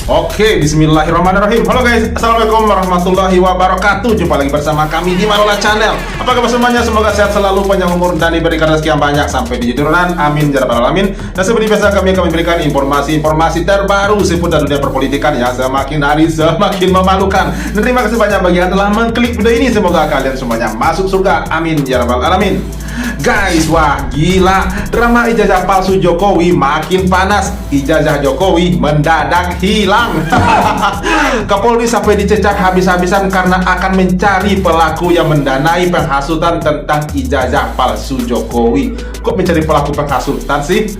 Oke, bismillahirrahmanirrahim. Halo guys, assalamualaikum warahmatullahi wabarakatuh. Jumpa lagi bersama kami di Marola Channel. Apa kabar semuanya? Semoga sehat selalu, panjang umur, dan diberikan rezeki yang banyak sampai di turunan. Amin ya rabbal alamin. Dan seperti biasa kami akan memberikan informasi-informasi terbaru seputar dunia perpolitikan yang semakin hari semakin memalukan. Dan terima kasih banyak bagi yang telah mengklik video ini. Semoga kalian semuanya masuk surga. Amin ya rabbal alamin. Guys, wah gila, drama ijazah palsu Jokowi makin panas. Ijazah Jokowi mendadak hilang. Kapolri sampai dicecak habis-habisan karena akan mencari pelaku yang mendanai penghasutan tentang ijazah palsu Jokowi. Kok mencari pelaku penghasutan sih?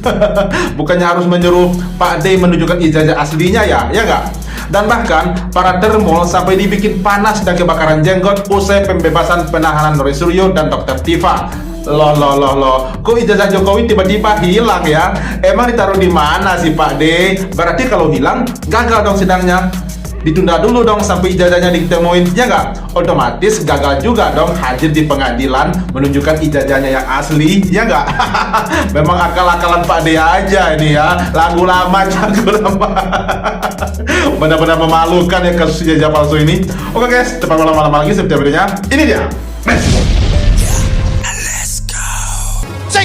Bukannya harus menyuruh Pak D menunjukkan ijazah aslinya ya? Ya nggak? Dan bahkan para termol sampai dibikin panas dan kebakaran jenggot usai pembebasan penahanan Roy Suryo dan Dr. Tifa. Loh, kok ijazah Jokowi tiba-tiba hilang ya? Emang ditaruh di mana sih Pak D? Berarti kalau hilang, gagal dong sidangnya. Ditunda dulu dong sampai ijazahnya ditemuin, ya nggak? Otomatis gagal juga dong hadir di pengadilan menunjukkan ijazahnya yang asli, ya nggak? Memang akal-akalan Pak D aja ini ya. Lagu lama. Benar-benar memalukan ya kasus ijazah palsu ini. Oke guys, tanpa lama-lama lagi seperti videonya. Ini dia.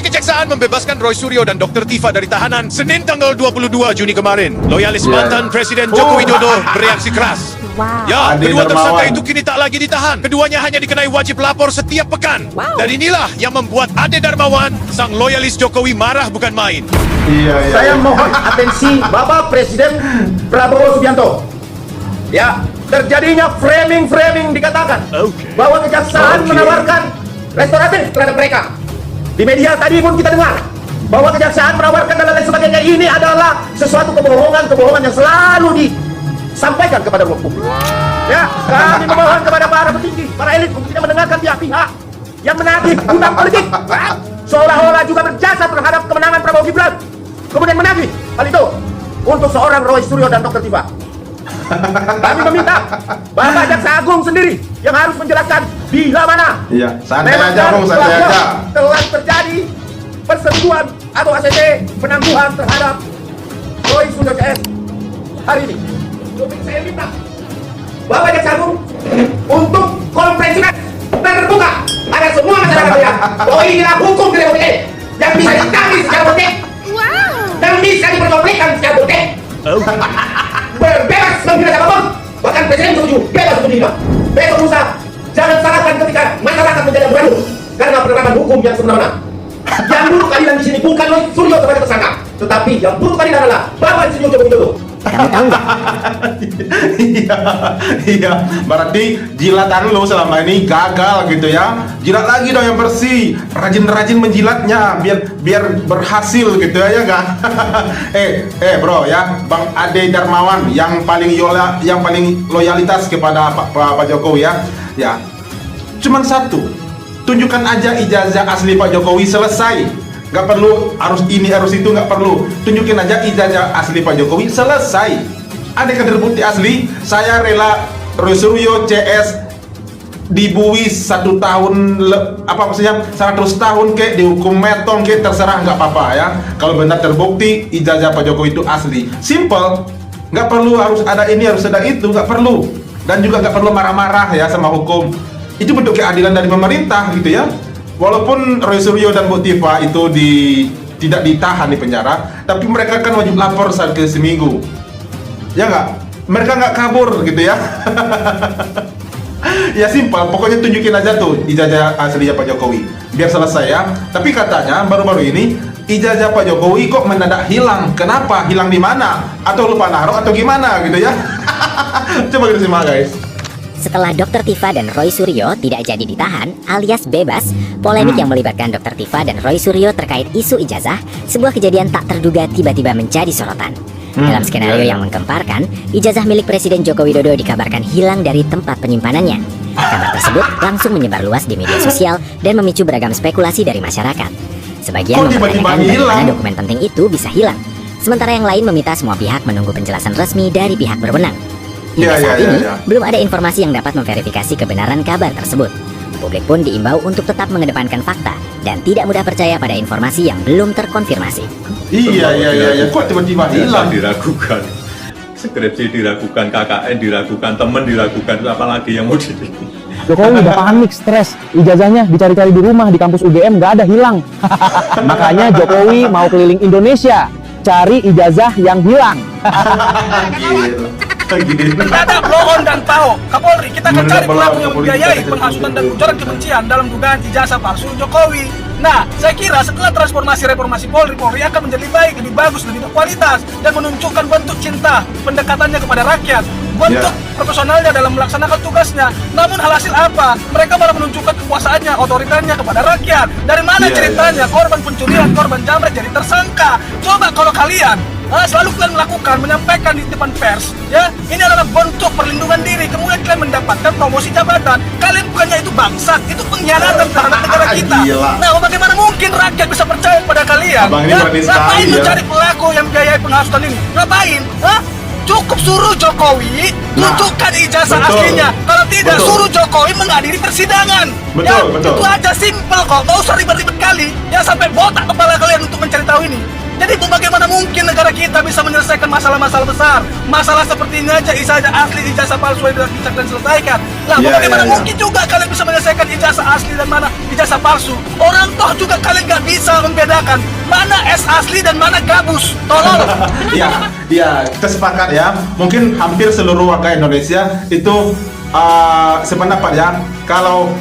Kejaksaan membebaskan Roy Suryo dan Dr. Tifa dari tahanan Senin tanggal 22 Juni kemarin. Loyalis mantan Presiden Joko Widodo bereaksi keras. Ya, Ade kedua tersangka Darmawan itu kini tak lagi ditahan. Keduanya hanya dikenai wajib lapor setiap pekan. Dan inilah yang membuat Ade Darmawan, sang loyalis Jokowi, marah bukan main. Iya. Saya mohon atensi Bapak Presiden Prabowo Subianto. Ya, terjadinya framing dikatakan bahwa kejaksaan menawarkan restoratif terhadap mereka. Di media tadi pun kita dengar bahwa kejaksaan menawarkan dan lain sebagainya. Ini adalah sesuatu kebohongan yang selalu disampaikan kepada ruang publik. Ya, kami memohon kepada para petinggi, para elit untuk tidak mendengarkan pihak-pihak yang menagih hutang politik, seolah-olah juga berjasa terhadap kemenangan Prabowo Gibran, kemudian menagih hal itu untuk seorang Roy Suryo dan Dr. Tifa. Kami meminta Bapak Jaksa Agung sendiri yang harus menjelaskan bila mana santai aja Bung, santai aja. Telah terjadi persetujuan atau ACC penangguhan terhadap Roy Suryo CS hari ini. Jadi saya minta Bapak Jaksa Agung untuk konferensi pers terbuka agar semua masyarakat melihat bahwa inilah hukum di Republik ini yang bisa ditangis secara politik dan bisa diperkonflikkan secara politik. Bebas menghina siapapun, bahkan presiden setuju bebas menghina. Besok lusa jangan salahkan ketika masyarakat menjadi bergaduh karena penerapan hukum yang sebenarnya. Yang buruk keadilan di sini bukan Roy Suryo sebagai tersangka, tetapi yang buruk keadilan adalah Bapak Insinyur Joko Widodo. Kamu tahu nggak? Iya, berarti jilatan lo selama ini gagal gitu ya. Jilat lagi dong yang bersih, rajin-rajin menjilatnya biar berhasil gitu ya nggak? Bro ya, Bang Ade Darmawan yang paling loyalitas kepada Pak Jokowi ya. Cuman satu, tunjukkan aja ijazah asli Pak Jokowi, selesai. Gak perlu harus ini harus itu, nggak perlu. Tunjukin aja ijazah asli Pak Jokowi, selesai. Ada kader putih asli, saya rela Roy Suryo CS dibuis 1 tahun, apa maksudnya 100 tahun kek, dihukum metong kek, terserah, nggak apa-apa ya. Kalau benar terbukti ijazah Pak Jokowi itu asli, simple. Nggak perlu harus ada ini harus ada itu, nggak perlu. Dan juga nggak perlu marah-marah ya sama hukum. Itu bentuk keadilan dari pemerintah gitu ya. Walaupun Roy Suryo dan Bu Tifa itu tidak ditahan di penjara, tapi mereka kan wajib lapor saat ke seminggu. Ya nggak? Mereka nggak kabur gitu ya. Ya simpel, pokoknya tunjukin aja tuh ijazah aslinya Pak Jokowi, biar selesai ya. Tapi katanya baru-baru ini ijazah Pak Jokowi kok mendadak hilang. Kenapa? Hilang di mana? Atau lupa naruh atau gimana gitu ya? Coba kita simak guys. Setelah Dr. Tifa dan Roy Suryo tidak jadi ditahan alias bebas, polemik yang melibatkan Dr. Tifa dan Roy Suryo terkait isu ijazah, sebuah kejadian tak terduga tiba-tiba menjadi sorotan. Dalam skenario yang menggemparkan, ijazah milik Presiden Joko Widodo dikabarkan hilang dari tempat penyimpanannya. Kabar tersebut langsung menyebar luas di media sosial dan memicu beragam spekulasi dari masyarakat. Sebagian mempertanyakan bagaimana dokumen penting itu bisa hilang, sementara yang lain meminta semua pihak menunggu penjelasan resmi dari pihak berwenang. Hingga saat ini, belum ada informasi yang dapat memverifikasi kebenaran kabar tersebut. Publik pun diimbau untuk tetap mengedepankan fakta dan tidak mudah percaya pada informasi yang belum terkonfirmasi. Iya. Kok tiba-tiba hilang? Diragukan. Skripsi diragukan, KKN diragukan, temen diragukan, itu apalagi yang mau di... Jokowi udah panik, stres. Ijazahnya dicari-cari di rumah di kampus UGM nggak ada, hilang. Makanya Jokowi mau keliling Indonesia cari ijazah yang hilang. Mendadak Loon dan Pao Kapolri, kita akan cari pelaku yang membiayai penghasutan dan ujaran kebencian dalam dugaan ijazah palsu Jokowi. Nah, saya kira setelah transformasi reformasi Polri akan menjadi baik, lebih bagus, lebih berkualitas, dan menunjukkan bentuk cinta, pendekatannya kepada rakyat, bentuk profesionalnya dalam melaksanakan tugasnya. Namun hasil apa? Mereka malah menunjukkan kekuasaannya, otoritasnya kepada rakyat. Dari mana ceritanya korban pencurian, korban jamret jadi tersangka? Coba kalau kalian selalu kalian melakukan, menyampaikan di depan pers, ya, ini adalah bentuk perlindungan diri, kemudian kalian mendapatkan promosi jabatan. Kalian bukannya itu bangsat, itu pengkhianatan terhadap negara kita. Nah, bagaimana mungkin rakyat bisa percaya pada kalian? Ya, ngapain mencari pelaku yang biayai penghasutan ini? Ngapain? Cukup suruh Jokowi tunjukkan ijazah aslinya. Kalau tidak, suruh Jokowi menghadiri persidangan. Itu aja, simpel kok, nggak usah ribet-ribet kali. Ya, sampai botak kepala kalian untuk mencari tahu ini. Jadi bagaimana mungkin negara kita bisa menyelesaikan masalah-masalah besar? Masalah seperti ini aja, ijazah asli, ijazah palsu yang bisa kalian selesaikan. Nah, bagaimana mungkin juga kalian bisa menyelesaikan ijazah asli dan mana ijazah palsu? Orang toh juga kalian nggak bisa membedakan mana es asli dan mana gabus. Tolong. Ya, kita sepakat ya. Mungkin hampir seluruh warga Indonesia itu sependapat ya. Kalau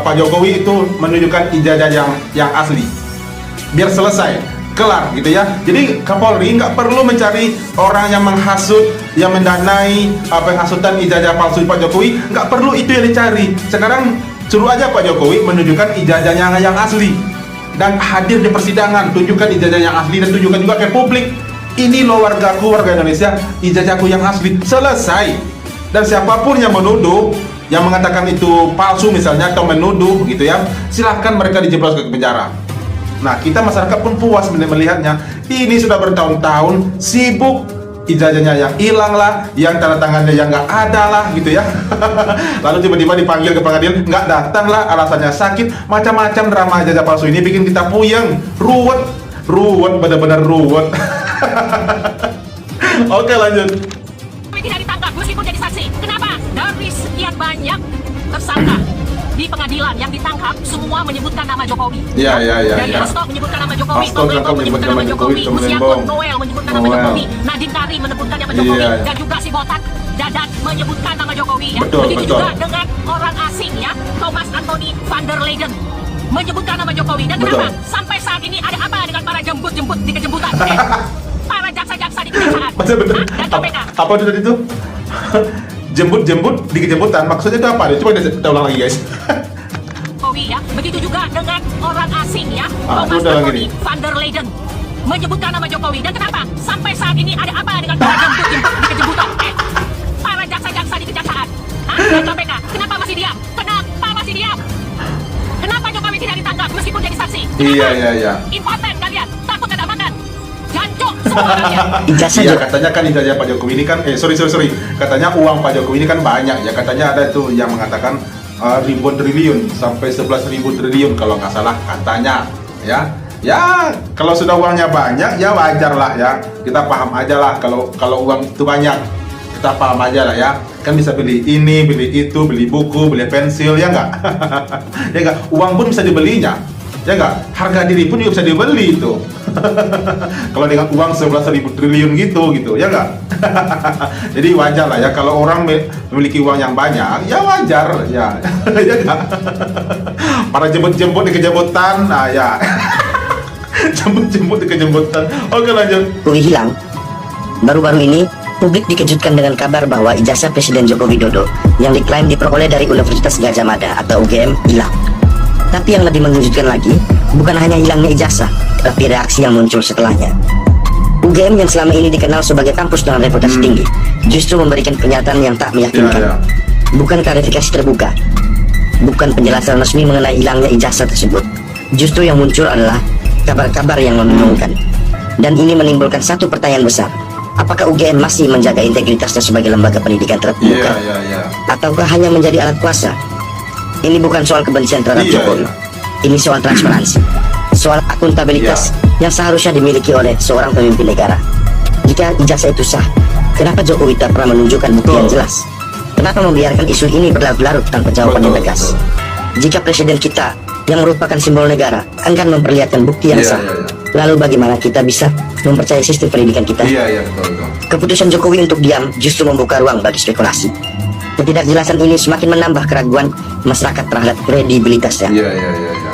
Pak Jokowi itu menunjukkan ijazah yang asli, biar selesai, kelar gitu ya. Jadi Kapolri nggak perlu mencari orang yang menghasut, yang mendanai penghasutan ijazah palsu Pak Jokowi. Nggak perlu itu yang dicari. Sekarang suruh aja Pak Jokowi menunjukkan ijazahnya yang asli dan hadir di persidangan, tunjukkan ijazah yang asli dan tunjukkan juga ke publik. Ini loh wargaku, warga Indonesia, ijazahku yang asli. Selesai. Dan siapapun yang menuduh, yang mengatakan itu palsu misalnya atau menuduh gitu ya, silahkan mereka dijeblos ke penjara. Nah, kita masyarakat pun puas melihatnya. Ini sudah bertahun-tahun sibuk, ijazahnya yang hilang lah, yang tanda tangannya yang nggak ada lah gitu ya. Lalu tiba-tiba dipanggil ke pengadilan, nggak datang lah, alasannya sakit. Macam-macam drama ijazah palsu ini bikin kita puyeng, ruwet, benar-benar ruwet. Oke, lanjut. Tidak ditangkap meskipun jadi saksi. Kenapa? Dari sekian banyak tersangka di pengadilan yang ditangkap, semua menyebutkan nama Jokowi. Dari Hasto menyebutkan nama Jokowi, Tomlembo menyebutkan nama Jokowi, Luciano Noel menyebutkan nama Jokowi, Nadine Kari menyebutkan nama Jokowi, dan juga si botak Dadan menyebutkan nama Jokowi. Ya. Begitu juga dengan orang asing ya, Thomas Anthony van der Leyen menyebutkan nama Jokowi. Dan kenapa? Sampai saat ini ada apa dengan para jemput-jemput di kejemputan? Para jaksa-jaksa di kejaksaan dan KPK. Apa itu tadi tuh? Jemput-jemput di kejemputan, maksudnya itu apa? Coba kita ulang lagi guys. Jokowi ya, begitu juga dengan orang asing ya, Thomas Anthony van der Leyen menyebutkan nama Jokowi. Dan kenapa? Sampai saat ini ada apa dengan para jemput-jemput di kejemputan? Para jaksa-jaksa di kejaksaan dan KPK. Kenapa masih diam? Kenapa masih diam? Kenapa Jokowi tidak ditangkap meskipun jadi saksi? Iya. Impoten kalian, takut tidak makan. Jancuk semua kalian. Iya, katanya kan ijazah Pak Jokowi ini kan, sorry. Katanya uang Pak Jokowi ini kan banyak ya. Katanya ada tuh yang mengatakan ribuan triliun sampai 11.000 triliun kalau nggak salah katanya. Ya, kalau sudah uangnya banyak ya wajar lah ya. Kita paham aja lah kalau uang itu banyak. Kita paham aja lah ya. Kan bisa beli ini, beli itu, beli buku, beli pensil ya nggak? Ya nggak? Uang pun bisa dibelinya. Ya nggak? Harga diri pun juga bisa dibeli itu. Kalau dengan uang 11.000 triliun gitu ya nggak? Jadi wajar lah ya kalau orang memiliki uang yang banyak, ya wajar ya. Ya nggak? Para jemput-jemput di kejemputan, nah ya. Jemput-jemput di kejemputan. Oke, lanjut. Jokowi hilang. Baru-baru ini publik dikejutkan dengan kabar bahwa ijazah Presiden Joko Widodo yang diklaim diperoleh dari Universitas Gadjah Mada atau UGM hilang. Tapi yang lebih mengejutkan lagi, bukan hanya hilangnya ijazah, tapi reaksi yang muncul setelahnya. UGM yang selama ini dikenal sebagai kampus dengan reputasi tinggi, justru memberikan pernyataan yang tak meyakinkan. Bukan klarifikasi terbuka, bukan penjelasan resmi mengenai hilangnya ijazah tersebut. Justru yang muncul adalah kabar-kabar yang membingungkan. Dan ini menimbulkan satu pertanyaan besar. Apakah UGM masih menjaga integritasnya sebagai lembaga pendidikan terbuka? Ataukah hanya menjadi alat kuasa? Ini bukan soal kebencian terhadap Jokowi. Ini soal transparansi, soal akuntabilitas yang seharusnya dimiliki oleh seorang pemimpin negara. Jika ijazah itu sah, Kenapa Jokowi tak pernah menunjukkan bukti yang jelas? Kenapa membiarkan isu ini berlarut-larut tanpa jawaban yang tegas? Jika presiden kita yang merupakan simbol negara enggan memperlihatkan bukti yang sah, lalu bagaimana kita bisa mempercayai sistem pendidikan kita? Betul. Keputusan Jokowi untuk diam justru membuka ruang bagi spekulasi. Ketidakjelasan ini semakin menambah keraguan masyarakat terhadap kredibilitasnya.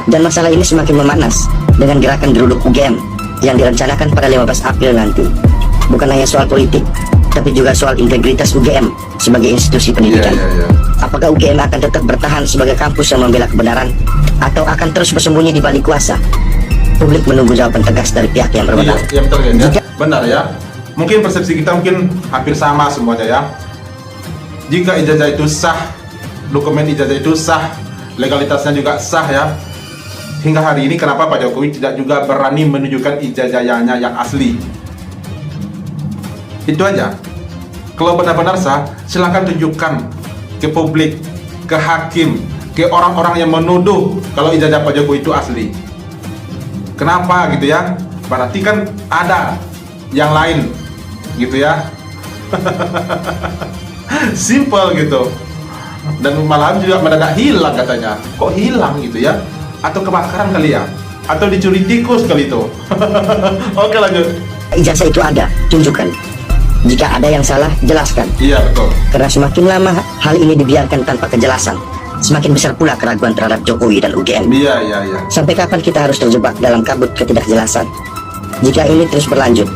Dan masalah ini semakin memanas dengan gerakan geruduk UGM yang direncanakan pada 15 April nanti. Bukan hanya soal politik, tapi juga soal integritas UGM sebagai institusi pendidikan. Apakah UGM akan tetap bertahan sebagai kampus yang membela kebenaran, atau akan terus bersembunyi di balik kuasa? Publik menunggu jawaban tegas dari pihak yang berwenang. Iya, betul kan ya? Benar ya. Mungkin persepsi kita mungkin hampir sama semuanya ya. Jika ijazah itu sah, dokumen ijazah itu sah, legalitasnya juga sah ya. Hingga hari ini kenapa Pak Jokowi tidak juga berani menunjukkan ijazahnya yang asli? Itu aja. Kalau benar-benar sah, silahkan tunjukkan ke publik, ke hakim, ke orang-orang yang menuduh kalau ijazah Pak Jokowi itu asli. Kenapa gitu ya? Berarti kan ada yang lain gitu ya. Simple gitu. Dan malam juga mendadak hilang katanya. Kok hilang gitu ya? Atau kebakaran kali ya? Atau dicuri tikus kali itu? Oke, lanjut. Ijazah itu ada, tunjukkan. Jika ada yang salah, jelaskan. Iya, betul. Karena semakin lama hal ini dibiarkan tanpa kejelasan, semakin besar pula keraguan terhadap Jokowi dan UGM. Iya. Sampai kapan kita harus terjebak dalam kabut ketidakjelasan? Jika ini terus berlanjut,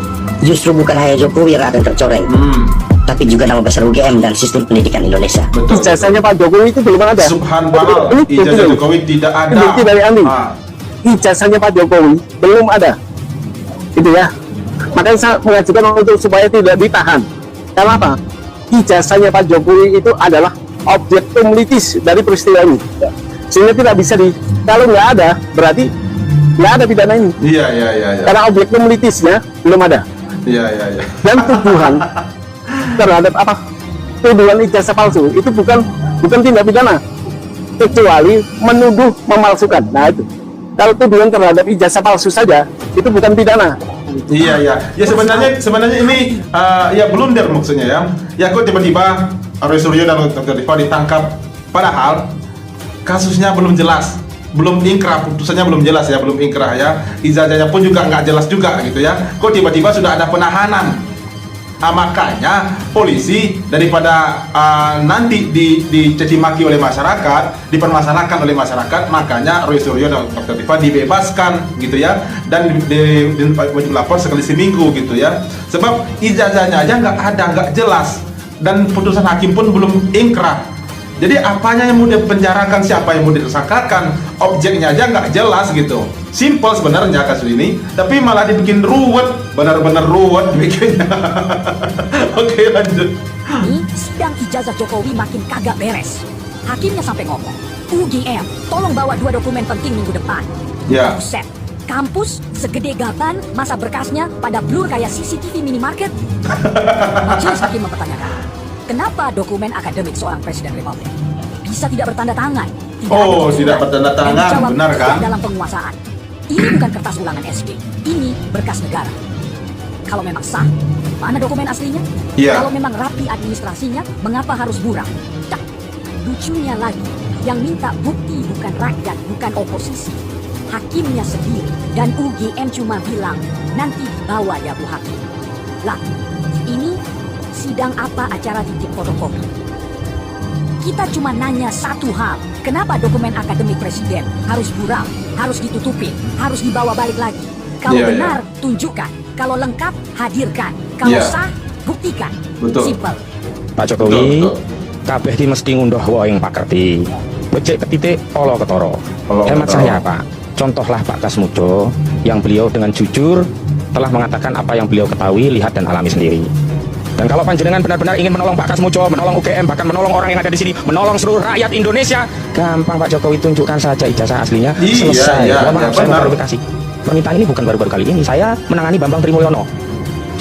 justru bukan hanya Jokowi yang akan tercoreng, tapi juga nama besar UGM dan sistem pendidikan Indonesia. Betul. Ijazahnya Pak Jokowi itu belum ada. Subhanallah, ijazah Jokowi tidak ada. Bukti dari Andi. Ijazahnya Pak Jokowi belum ada. Itu ya. Makanya saya mengajukan untuk supaya tidak ditahan. Kenapa? Ijazahnya Pak Jokowi itu adalah objek litis dari peristiwa ini. Sehingga tidak bisa kalau nggak ada, berarti nggak ada pidana ini. Iya. Karena objek litisnya belum ada. Iya. Dan tuduhan terhadap apa? Tuduhan ijazah palsu itu bukan tindak pidana, kecuali menuduh memalsukan. Nah itu. Kalau tuduhan terhadap ijazah palsu saja itu bukan pidana. Iya. Ya sebenarnya ini ya blunder maksudnya ya. Ya kok tiba-tiba Roy Suryo dan Dr. Tifa ditangkap, padahal kasusnya belum jelas, belum ingkrah, putusannya belum jelas ya, belum ingkrah ya. Ijazahnya pun juga nggak jelas juga gitu ya. Kok tiba-tiba sudah ada penahanan? Makanya polisi daripada nanti dicaci maki oleh masyarakat, dipermasalahkan oleh masyarakat, makanya Roy Suryo dan Dr. Tifa dibebaskan gitu ya, dan wajib lapor sekali seminggu gitu ya. Sebab ijazahnya aja nggak ada, nggak jelas, dan putusan hakim pun belum ingkrah. Jadi apanya yang mau dipenjarakan, siapa yang mau disangkakan, objeknya aja nggak jelas gitu. Simple sebenarnya kasus ini, tapi malah dibikin ruwet, benar-benar ruwet bikinnya. Oke, lanjut. Ini sidang ijazah Jokowi makin kagak beres. Hakimnya sampai ngomong, UGM, tolong bawa 2 dokumen penting minggu depan. Ya. Buset, kampus segede gaban, masa berkasnya pada blur kayak CCTV minimarket. Majelis hakim mempertanyakan, kenapa dokumen akademik seorang presiden republik bisa tidak bertanda tangan? Tidak bertanda tangan, benar kan? Dalam penguasaan. Ini bukan kertas ulangan SD, ini berkas negara. Kalau memang sah, mana dokumen aslinya? Iya. Kalau memang rapi administrasinya, mengapa harus buram? Cak, lucunya lagi, yang minta bukti bukan rakyat, bukan oposisi, hakimnya sendiri. Dan UGM cuma bilang, nanti dibawa ya Bu Hakim. Lah, ini sidang apa acara titip fotokopi? Kita cuma nanya satu hal, kenapa dokumen akademik presiden harus buram, harus ditutupin, harus dibawa balik lagi? Kalau benar, tunjukkan. Kalau lengkap, hadirkan. Kalau sah, buktikan. Betul. Simple. Pak Jokowi, kabeh di mesti ngunduh wae pakerti. Becik ketitik, olo ketoro. Hemat saya Pak, contohlah Pak Kasmujo, yang beliau dengan jujur telah mengatakan apa yang beliau ketahui, lihat dan alami sendiri. Dan kalau panjenengan benar-benar ingin menolong Pak Kasmujo, menolong UGM, bahkan menolong orang yang ada di sini, menolong seluruh rakyat Indonesia, gampang Pak Jokowi, tunjukkan saja ijazah aslinya, selesai. Maaf, saya klarifikasi. Permintaan ini bukan baru-baru kali ini. Saya menangani Bambang Trimulyono.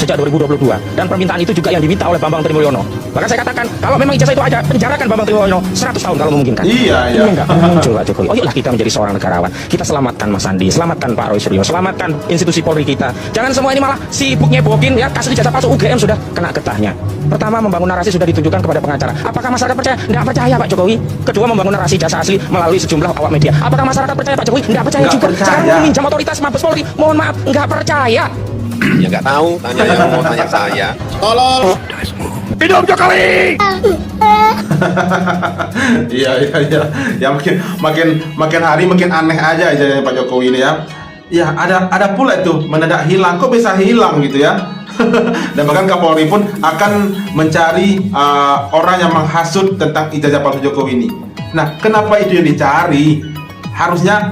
sejak 2022 dan permintaan itu juga yang diminta oleh Bambang Trimulyono. Bahkan saya katakan kalau memang ijazah itu ada, penjarakan Bambang Trimulyono 100 tahun kalau memungkinkan. Iya. Ini nggak pernah muncul Pak Jokowi. Oh iyalah kita menjadi seorang negarawan. Kita selamatkan Mas Andi, selamatkan Pak Roy Suryo, selamatkan institusi Polri kita. Jangan semua ini malah sibuk nyebokin ya, kasus ijazah palsu UGM sudah kena getahnya. Pertama, membangun narasi sudah ditunjukkan kepada pengacara. Apakah masyarakat percaya? Nggak percaya Pak Jokowi. Kedua, membangun narasi ijazah asli melalui sejumlah awak media. Apakah masyarakat percaya Pak Jokowi? Nggak percaya juga. Sekarang meminjam otoritas Mabes Polri. Mohon maaf, nggak percaya. Ya nggak tahu, tanya yang mau tanya saya. Tolol. Hidup Jokowi! Iya. Ya makin hari makin aneh aja ijazahnya Pak Jokowi ini ya. Ya ada pula itu mendadak hilang. Kok bisa hilang gitu ya? Dan bahkan Kapolri pun akan mencari orang yang menghasut tentang ijazah palsu Jokowi ini. Nah, kenapa itu yang dicari? Harusnya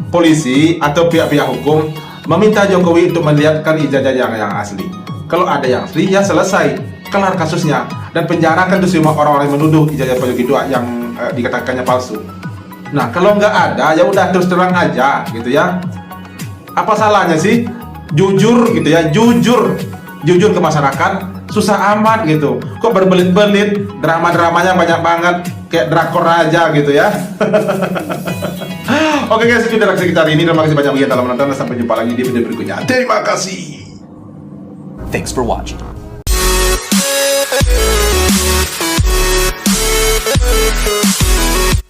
polisi atau pihak-pihak hukum meminta Jokowi untuk melihatkan ijazah yang asli. Kalau ada yang asli, ya selesai, kelar kasusnya, dan penjarakan tuh semua orang-orang yang menuduh ijazah Pak Jokowi itu yang dikatakannya palsu. Nah, kalau nggak ada, ya udah terus terang aja, gitu ya. Apa salahnya sih? Jujur, gitu ya, jujur ke masyarakat, susah amat gitu. Kok berbelit-belit, drama-dramanya banyak banget, kayak drakor aja gitu ya. Oke guys, itu reaksi kita hari ini. Terima kasih banyak yang telah menonton, dan sampai jumpa lagi di video berikutnya. Terima kasih. Thanks for watching.